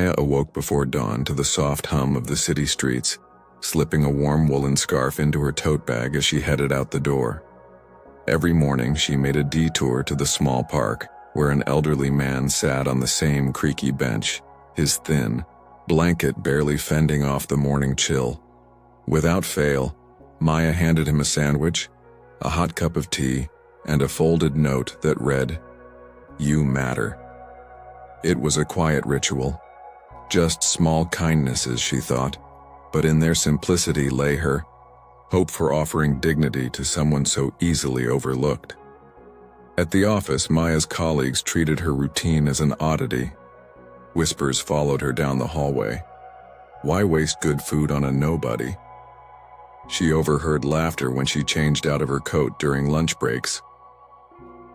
Maya awoke before dawn to the soft hum of the city streets, slipping a warm woolen scarf into her tote bag as she headed out the door. Every morning she made a detour to the small park, where an elderly man sat on the same creaky bench, his thin blanket barely fending off the morning chill. Without fail, Maya handed him a sandwich, a hot cup of tea, and a folded note that read, "You matter." It was a quiet ritual, just small kindnesses, she thought, but in their simplicity lay her hope for offering dignity to someone so easily overlooked. At the office, Maya's colleagues treated her routine as an oddity. Whispers followed her down the hallway. Why waste good food on a nobody? She overheard laughter when she changed out of her coat during lunch breaks.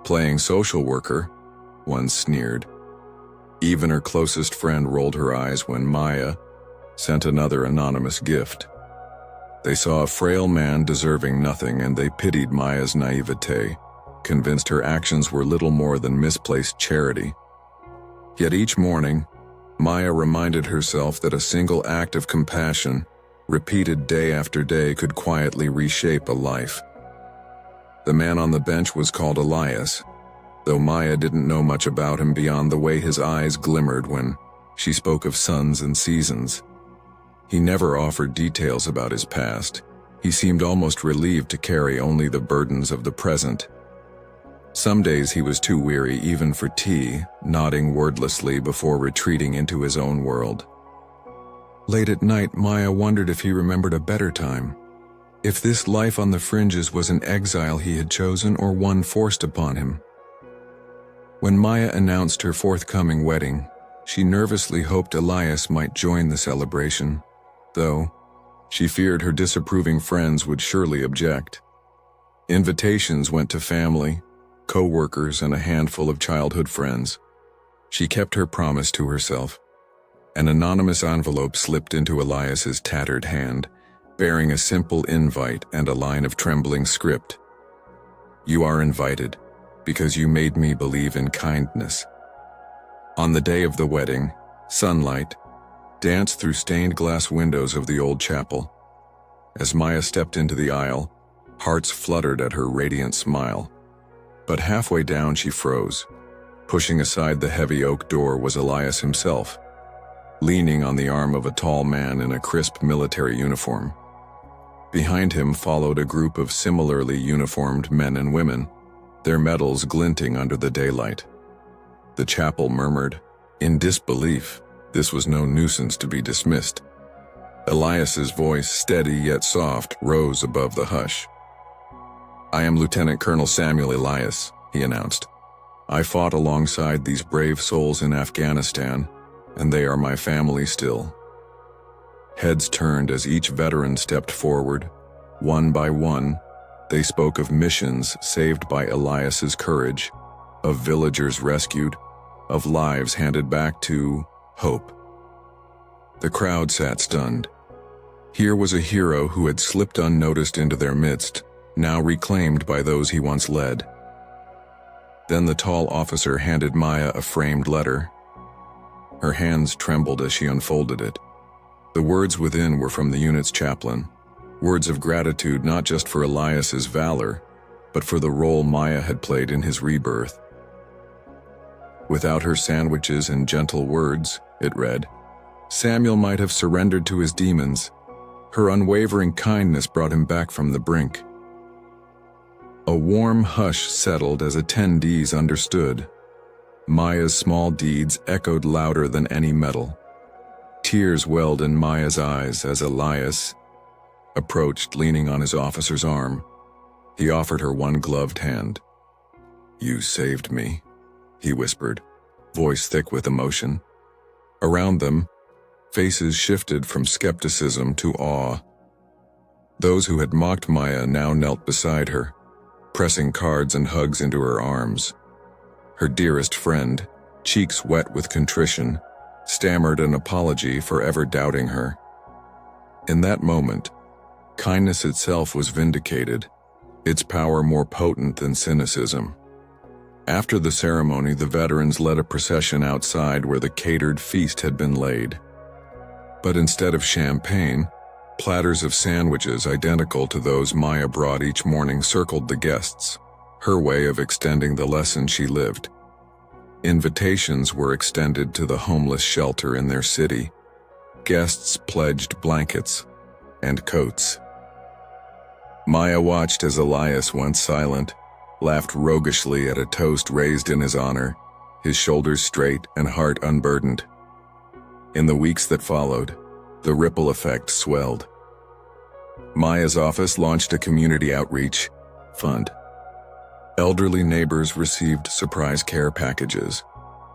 Playing social worker, one sneered. Even her closest friend rolled her eyes when Maya sent another anonymous gift. They saw a frail man deserving nothing, and they pitied Maya's naivete, convinced her actions were little more than misplaced charity. Yet each morning, Maya reminded herself that a single act of compassion, repeated day after day, could quietly reshape a life. The man on the bench was called Elias, though Maya didn't know much about him beyond the way his eyes glimmered when she spoke of suns and seasons. He never offered details about his past. He seemed almost relieved to carry only the burdens of the present. Some days he was too weary even for tea, nodding wordlessly before retreating into his own world. Late at night, Maya wondered if he remembered a better time. If this life on the fringes was an exile he had chosen or one forced upon him. When Maya announced her forthcoming wedding, she nervously hoped Elias might join the celebration, though she feared her disapproving friends would surely object. Invitations went to family, coworkers, and a handful of childhood friends. She kept her promise to herself. An anonymous envelope slipped into Elias's tattered hand, bearing a simple invite and a line of trembling script. "You are invited, because you made me believe in kindness." On the day of the wedding, sunlight danced through stained glass windows of the old chapel. As Maya stepped into the aisle, hearts fluttered at her radiant smile. But halfway down she froze. Pushing aside the heavy oak door was Elias himself, leaning on the arm of a tall man in a crisp military uniform. Behind him followed a group of similarly uniformed men and women, their medals glinting under the daylight. The chapel murmured, in disbelief. This was no nuisance to be dismissed. Elias's voice, steady yet soft, rose above the hush. "I am Lieutenant Colonel Samuel Elias," he announced. "I fought alongside these brave souls in Afghanistan, and they are my family still." Heads turned as each veteran stepped forward. One by one, they spoke of missions saved by Elias's courage, of villagers rescued, of lives handed back to hope. The crowd sat stunned. Here was a hero who had slipped unnoticed into their midst, now reclaimed by those he once led. Then the tall officer handed Maya a framed letter. Her hands trembled as she unfolded it. The words within were from the unit's chaplain, words of gratitude not just for Elias's valor, but for the role Maya had played in his rebirth. Without her sandwiches and gentle words, it read, Samuel might have surrendered to his demons. Her unwavering kindness brought him back from the brink. A warm hush settled as attendees understood. Maya's small deeds echoed louder than any medal. Tears welled in Maya's eyes as Elias approached, leaning on his officer's arm. He offered her one gloved hand. "You saved me," he whispered, voice thick with emotion. Around them, faces shifted from skepticism to awe. Those who had mocked Maya now knelt beside her, pressing cards and hugs into her arms. Her dearest friend, cheeks wet with contrition, stammered an apology for ever doubting her. In that moment, kindness itself was vindicated, its power more potent than cynicism. After the ceremony, the veterans led a procession outside where the catered feast had been laid. But instead of champagne, platters of sandwiches identical to those Maya brought each morning circled the guests, her way of extending the lesson she lived. Invitations were extended to the homeless shelter in their city. Guests pledged blankets and coats. Maya watched as Elias went silent, laughed roguishly at a toast raised in his honor, his shoulders straight and heart unburdened. In the weeks that followed, the ripple effect swelled. Maya's office launched a community outreach fund. Elderly neighbors received surprise care packages.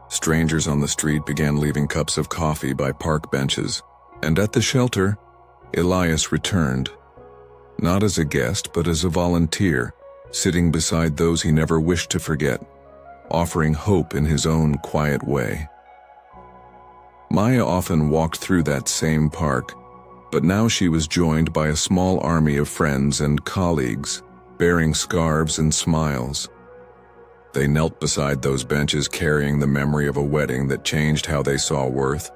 Strangers on the street began leaving cups of coffee by park benches. And at the shelter, Elias returned, not as a guest but as a volunteer, sitting beside those he never wished to forget, offering hope in his own quiet way. Maya often walked through that same park, but now she was joined by a small army of friends and colleagues, bearing scarves and smiles. They knelt beside those benches carrying the memory of a wedding that changed how they saw worth,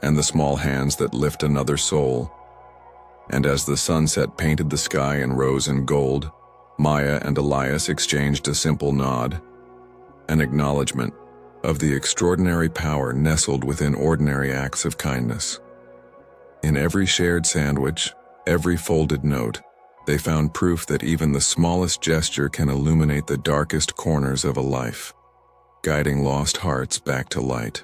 and the small hands that lift another soul. And as the sunset painted the sky in rose and gold, Maya and Elias exchanged a simple nod, an acknowledgement of the extraordinary power nestled within ordinary acts of kindness. In every shared sandwich, every folded note, they found proof that even the smallest gesture can illuminate the darkest corners of a life, guiding lost hearts back to light.